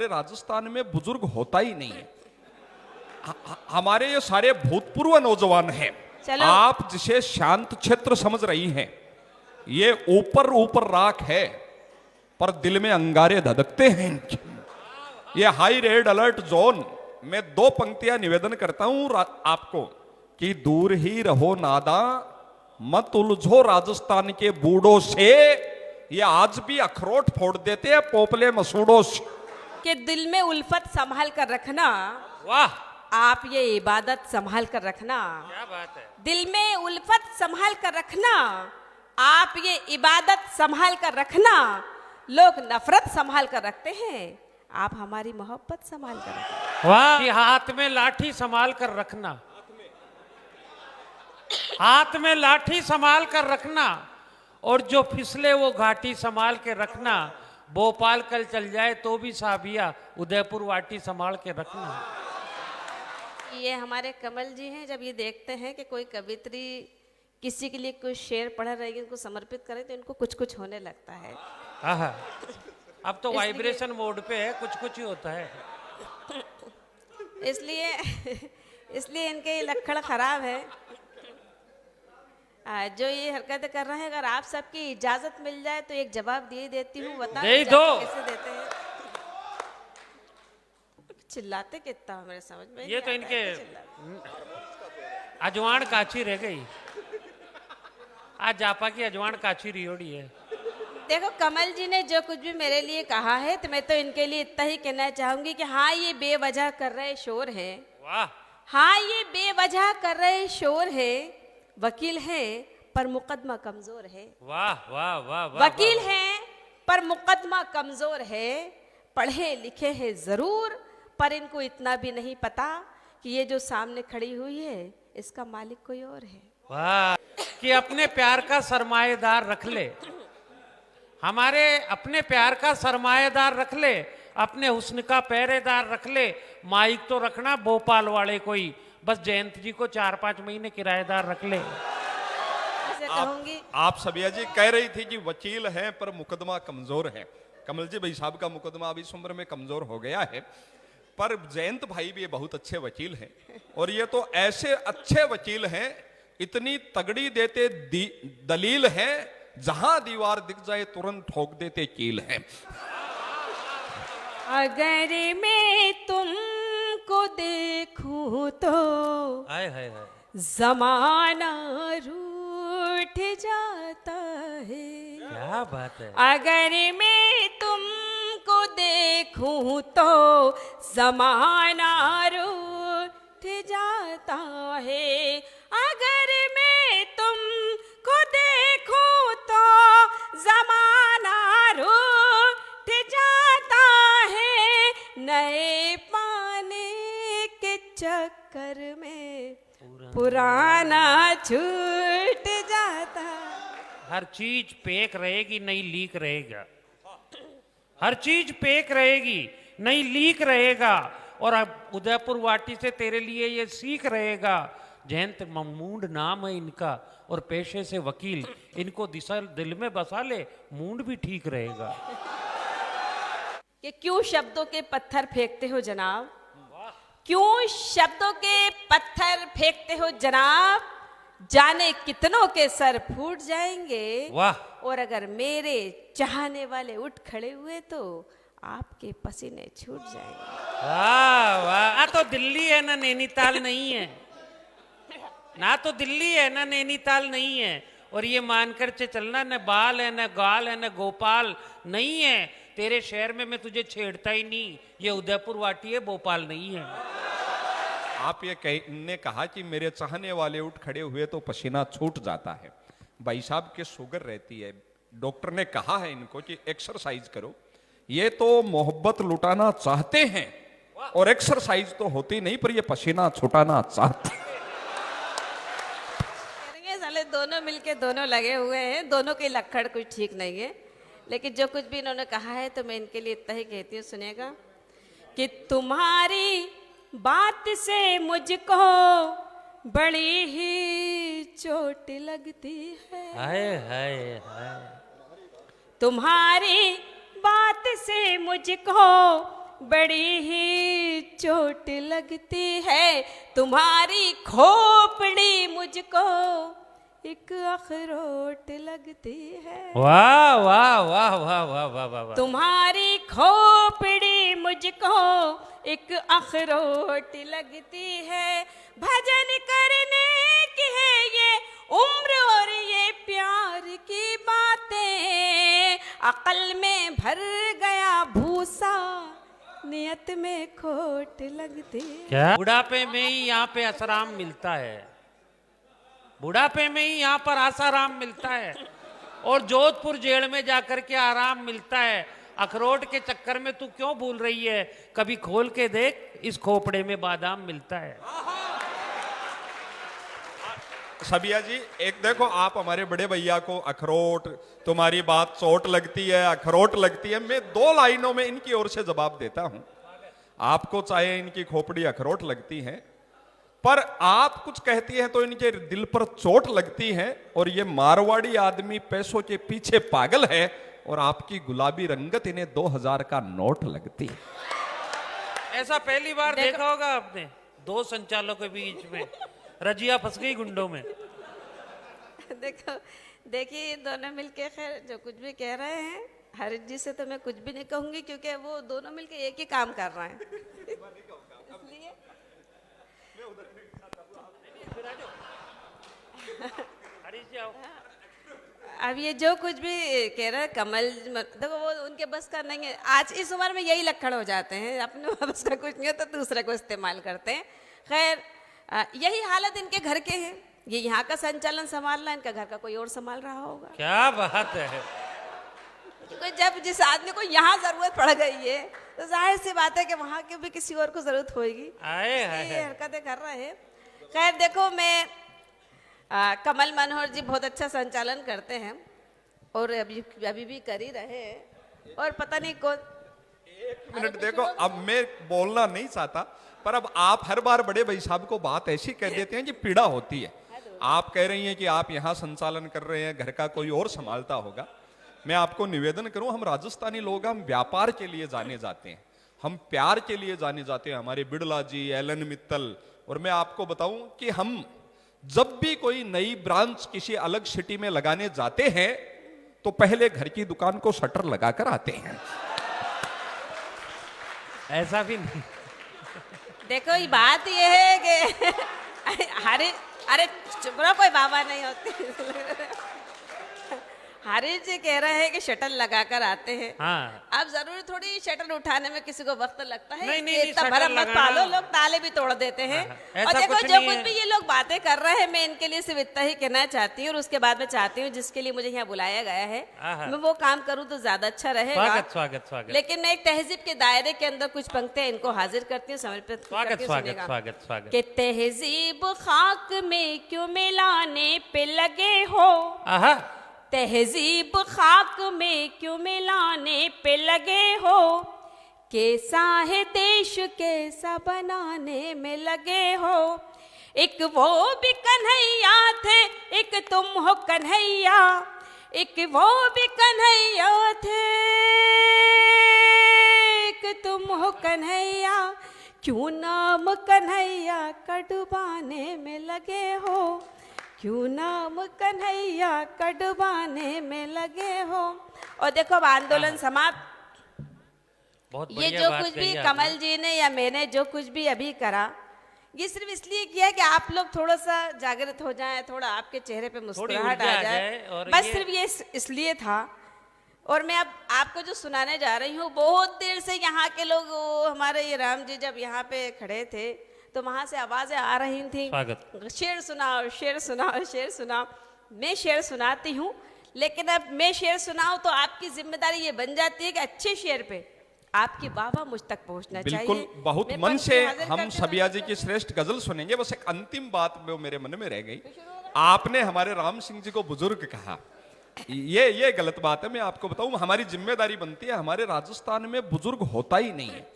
राजस्थान में बुजुर्ग होता ही नहीं है। हमारे ये सारे भूतपूर्व नौजवान हैं। आप जिसे शांत क्षेत्र समझ रही हैं, ये ऊपर ऊपर राख है पर दिल में अंगारे धधकते हैं इनके। ये हाई रेड अलर्ट जोन में दो पंक्तियां निवेदन करता हूं आपको कि दूर ही रहो नादा, मत उलझो राजस्थान के बूढ़ों से, ये आज भी अखरोट फोड़ देते हैं पोपले मसूड़ों से। कि दिल में उल्फत संभाल कर रखना। वाह, आप ये इबादत संभाल कर रखना। क्या बात है। दिल में उल्फत संभाल कर रखना, आप ये इबादत संभाल कर रखना। लोग नफरत संभाल कर रखते हैं, आप हमारी मोहब्बत संभाल कर रखना। वाह, कि हाथ में लाठी संभाल कर रखना, हाथ में लाठी संभाल कर रखना, और जो फिसले वो घाटी संभाल के रखना। भोपाल कल चल जाए तो भी साबिया, उदयपुर वाटी संभाल के रखना। ये हमारे कमल जी हैं, जब ये देखते हैं कि कोई कवित्री किसी के लिए कोई शेर पढ़ रही है, उनको समर्पित करें तो इनको कुछ कुछ होने लगता है। आहा, अब तो वाइब्रेशन मोड पे है, कुछ कुछ ही होता है। इसलिए इनके ये लक्षण खराब है। जो ये हरकतें कर रहे हैं, अगर आप सबकी इजाजत मिल जाए तो एक जवाब दे देती हूँ। बता दे दो। कैसे देते हैं? चिल्लाते कितना हो, मेरे समझ में ये तो इनके अजवान काची रह गई। आज जापा की अजवान काची रियोड़ी है। देखो, कमल जी ने जो कुछ भी मेरे लिए कहा है, तो मैं तो इनके लिए इतना ही कहना चाहूंगी कि हाँ, ये बेवजह कर रहे शोर है। वाह, हाँ, ये बेवजह कर रहे शोर है। वकील है पर मुकदमा कमजोर है। वाह वाह वाह वाह। वकील है पर मुकदमा कमजोर है। पढ़े लिखे हैं जरूर, पर इनको इतना भी नहीं पता कि ये जो सामने खड़ी हुई है, इसका मालिक कोई और है। वाह, कि अपने प्यार का सरमाएदार रख ले, हमारे अपने प्यार का सरमाएदार रख ले, अपने हुस्न का पहरेदार रख ले। माइक तो रखना भोपाल वाले कोई, बस जयंत जी को 4-5 महीने किराएदार रख ले। आप सबिया जी कह रही थी कि वकील हैं पर मुकदमा कमजोर है। कमल जी भाई साहब का मुकदमा अभी इस उम्र में कमजोर हो गया है, पर जयंत भाई भी बहुत अच्छे वकील हैं, और ये तो ऐसे अच्छे वकील हैं, इतनी तगड़ी देते दलील है, जहां दीवार दिख जाए तुरंत ठोक देते कील है। अगर मैं तुमको देखूं तो हाय हाय हाय, जमाना रूठ जाता है। क्या बात है। अगर मैं तुमको देखूं तो जमाना रूठ जाता है। अगर मैं तुमको देखूं तो जमाना रूठ जाता है। नए पाने के चक्कर में पुराना छूट जाता। हर चीज पेक रहेगी, नहीं लीक रहेगा। हर चीज पेक रहेगी, नहीं लीक रहेगा। और अब उदयपुर वाटी से तेरे लिए ये सीख रहेगा। जयंत मूंड नाम है इनका, और पेशे से वकील। इनको दिल में बसा ले, मूंड भी ठीक रहेगा। कि क्यों शब्दों के पत्थर फेंकते हो जनाब, क्यों शब्दों के पत्थर फेंकते हो जनाब। जाने कितनों के सर फूट जाएंगे। वाह, और अगर मेरे चाहने वाले उठ खड़े हुए तो आपके पसीने छूट जाएंगे। वाह वाह। तो दिल्ली है ना नैनीताल नहीं है, ना तो दिल्ली है ना नैनीताल नहीं है। और ये मानकर के चलना, न बाल है, न गाल है, न गोपाल नहीं है। तेरे शहर में मैं तुझे छेड़ता ही नहीं। ये उदयपुर वाटी है, भोपाल नहीं है। आप ये ने कहा कि मेरे चाहने वाले उठ खड़े हुए तो पसीना छूट जाता है। भाई साहब के शुगर रहती है, डॉक्टर ने कहा है इनको कि एक्सरसाइज करो। ये तो मोहब्बत लुटाना चाहते हैं, और एक्सरसाइज तो होती नहीं, पर ये पसीना छुटाना चाहते हैं। साले दोनों मिलके दोनों लगे हुए हैं, दोनों के लक्षण कुछ ठीक नहीं है। लेकिन जो कुछ भी इन्होंने कहा है, तो मैं इनके लिए इतना ही कहती हूँ, सुनिएगा। कि तुम्हारी बात से मुझको बड़ी ही चोट लगती है। हाय हाय हाय। तुम्हारी बात से मुझको बड़ी ही चोट लगती है तुम्हारी खोपड़ी मुझको एक अखरोट लगती है। वाह वाह वाह वाह वाह वाह वाह वाह। तुम्हारी खोपड़ी मुझको एक अखरोट लगती है। भजन करने की है ये उम्र और ये प्यार की बातें, अकल में भर गया भूसा नियत में खोट लगती है। क्या बुढ़ापे में ही यहाँ पे आसाराम मिलता है, बुढ़ापे में ही यहाँ पर आसाराम मिलता है, और जोधपुर जेल में जाकर के आराम मिलता है। अखरोट के चक्कर में तू क्यों भूल रही है? कभी खोल के देख, इस खोपड़े में बादाम मिलता है। सबिया जी, एक देखो, आप हमारे बड़े भैया को अखरोट, तुम्हारी बात चोट लगती है, अखरोट लगती है, मैं 2 लाइनों में इनकी ओर से जवाब देता हूं। आपको चाहे इनकी खोपड़ी अखरोट लगती है, पर आप कुछ कहती हैं तो इनके दिल पर चोट लगती है, और ये मारवाड़ी आदमी पैसों के पीछे पागल है, और आपकी गुलाबी रंगत इन्हें 2000 का नोट लगती है। ऐसा पहली बार देखा होगा आपने, 2 संचालकों के बीच में रजिया फंस गई गुंडों में। देखो, देखिए दोनों मिलके खैर जो कुछ भी कह रहे हैं, हरित जी से तो मैं कुछ भी नहीं कहूंगी, क्योंकि वो दोनों मिलके एक ही काम कर रहे हैं। इसलिए अब ये जो कुछ भी कह रहा है कमल, देखो वो उनके बस का नहीं है। आज इस उम्र में यही लक्षण हो जाते हैं, अपने बस का कुछ नहीं होता तो दूसरे को इस्तेमाल करते हैं। खैर यही हालत इनके घर के हैं, ये यहाँ का संचालन संभाल रहा है, इनका घर का कोई और संभाल रहा होगा। क्या बात है। तो जब जिस आदमी को यहाँ जरूरत पड़ गई है तो जाहिर सी बात है कि वहाँ की भी किसी और को जरूरत होगी, ये हरकतें कर रहे हैं। खैर देखो, मैं कमल मनोहर जी बहुत अच्छा संचालन करते हैं, और अभी भी कर ही रहे हैं, और पता नहीं कौन। 1 मिनट देखो, अब मैं बोलना नहीं चाहता, पर अब आप हर बार बड़े भाई साहब को बात ऐसी कह देते हैं कि पीड़ा होती है। आप कह रही हैं कि आप यहाँ संचालन कर रहे हैं, घर का कोई और संभालता होगा। मैं आपको निवेदन करूं, हम राजस्थानी लोग, हम व्यापार के लिए जाने जाते हैं, हम प्यार के लिए जाने जाते हैं। हमारे बिड़ला जी, एलन मित्तल, और मैं आपको बताऊं कि हम जब भी कोई नई ब्रांच किसी अलग सिटी में लगाने जाते हैं तो पहले घर की दुकान को शटर लगाकर आते हैं। ऐसा भी नहीं। देखो ये बात ये है कि अरे चुप रहो, कोई बाबा नहीं होती। हारिस जी कह रहे हैं कि शटर लगाकर आते हैं। हाँ। अब जरूरी थोड़ी शटर उठाने में किसी को वक्त लगता है। नहीं, इतना भरम मत पालो, लोग ताले भी तोड़ देते हैं। और देखो जो कुछ भी ये लोग बातें कर रहे हैं, मैं इनके लिए सिर्फ इतना ही कहना चाहती हूँ, और उसके बाद मैं चाहती हूँ जिसके लिए मुझे यहाँ बुलाया गया है मैं वो काम करूँ तो ज्यादा अच्छा रहेगा। स्वागत स्वागत स्वागत। लेकिन मैं एक तहजीब के दायरे के अंदर कुछ पंक्तियां इनको हाजिर करती हूँ, समर्पित स्वागत स्वागत स्वागत स्वागत। कि तहजीब खाक में क्यों मिलाने पे लगे हो, तहजीब खाक में क्यों मिलाने पे लगे हो, कैसा है देश कैसा बनाने में लगे हो। एक वो भी कन्हैया थे, एक तुम हो कन्हैया, एक वो भी कन्हैया थे, एक तुम हो कन्हैया, क्यों नाम कन्हैया का डुबाने में लगे हो, क्यों नाम कन्हैया का डुबाने में लगे हो। और देखो अब आंदोलन समाप्त। ये जो कुछ भी कमल जी ने या मैंने जो कुछ भी अभी करा, ये सिर्फ इसलिए किया कि आप लोग थोड़ा सा जागृत हो जाएं, थोड़ा आपके चेहरे पे मुस्कुराहट आ जाए, बस सिर्फ ये इसलिए था। और मैं अब आपको जो सुनाने जा रही हूँ, बहुत देर से यहाँ के लोग, हमारे ये राम जी जब यहाँ पे खड़े थे तो वहां से आवाजें आ रही थी, शेर सुनाओ शेर सुनाओ शेर सुनाओ। मैं शेर सुनाती हूँ, लेकिन अब मैं शेर सुनाऊं तो आपकी जिम्मेदारी ये बन जाती है कि अच्छे शेर पे आपकी वाह मुझ तक पहुंचना चाहिए। बिल्कुल, बहुत मन से हम सबिया जी की श्रेष्ठ गजल सुनेंगे। बस एक अंतिम बात वो मेरे मन में रह गई, आपने हमारे राम सिंह जी को बुजुर्ग कहा, ये गलत बात है। मैं आपको बताऊं, हमारी जिम्मेदारी बनती है, हमारे राजस्थान में बुजुर्ग होता ही नहीं है।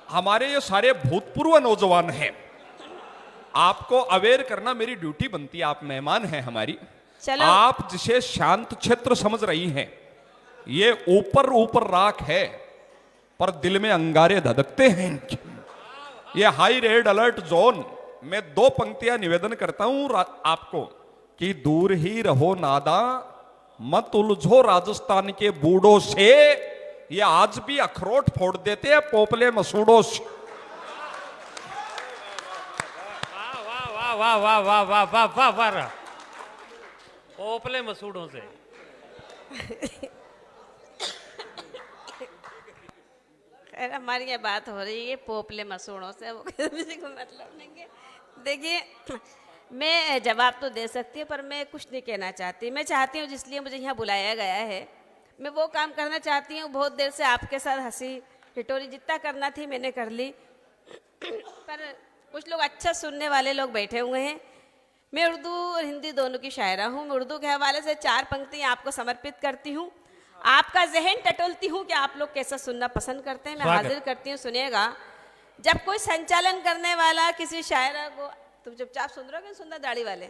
हमारे ये सारे भूतपूर्व नौजवान हैं, आपको अवेयर करना मेरी ड्यूटी बनती है। आप मेहमान हैं हमारी, आप जिसे शांत क्षेत्र समझ रही हैं, ये ऊपर ऊपर राख है, पर दिल में अंगारे धधकते हैं इनके। ये हाई रेड अलर्ट जोन में 2 पंक्तियां निवेदन करता हूं आपको कि दूर ही रहो नादा, मत उलझो राजस्थान के बूढ़ों से, ये आज भी अखरोट फोड़ देते हैं पोपले मसूड़ों से। वाह वाह वाह वाह वाह वाह वाह वाह, पोपले मसूड़ों से। खैर हमारी ये बात हो रही है पोपले मसूड़ों से, वो किसी को मतलब नहीं है। देखिए मैं जवाब तो दे सकती हूँ पर मैं कुछ नहीं कहना चाहती। मैं चाहती हूँ जिसलिए मुझे यहाँ बुलाया गया है मैं वो काम करना चाहती हूँ। बहुत देर से आपके साथ हंसी टिटोरी जितना करना थी मैंने कर ली, पर कुछ लोग अच्छा सुनने वाले लोग बैठे हुए हैं। मैं उर्दू और हिंदी दोनों की शायरा हूँ। मैं उर्दू के हवाले से 4 पंक्तियाँ आपको समर्पित करती हूँ। आपका जहन टटोलती हूँ कि आप लोग कैसा सुनना पसंद करते हैं। मैं हाजिर करती हूँ, सुनिएगा। जब कोई संचालन करने वाला किसी शायरा को, तुम चुपचाप सुन रहे हो कि सुंदर दाढ़ी वाले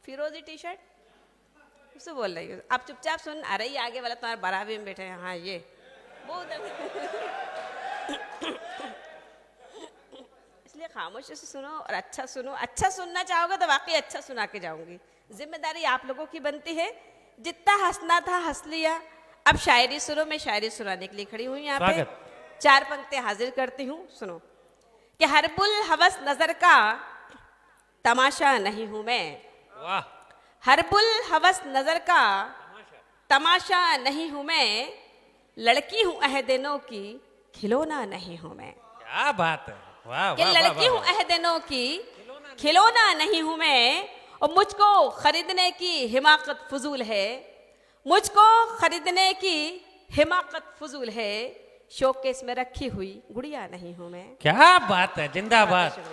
फिरोजी टी शर्ट उससे बोल रही हो, आप चुपचाप सुन। आ रही आगे वाला तुम्हारे बराबर में बैठे हैं, हाँ ये वो इसलिए खामोशी से सुनो और अच्छा सुनो। अच्छा सुनना चाहोगे तो वाकई अच्छा सुना के जाऊंगी। जिम्मेदारी आप लोगों की बनती है। जितना हंसना था हंस लिया। अब शायरी सुनो। मैं शायरी सुनाने के लिए खड़ी हुई यहाँ पे। 4 पंक्तियां हाजिर करती हूँ, सुनो। कि हरबुल हवस नजर का तमाशा नहीं हूं मैं। वाह। हरबुल हवस नजर का तमाशा नहीं हूं मैं, लड़की हूं अहदेनों की खिलौना नहीं हूं मैं। क्या बात है, वाह कि लड़की हूं अहदेनों की खिलौना नहीं हूं मैं, और मुझको खरीदने की हिमाकत फजूल है। मुझको खरीदने की हिमाकत फजूल है, शोकेस में रखी हुई गुड़िया नहीं हूं मैं। क्या बात है, जिंदाबाद।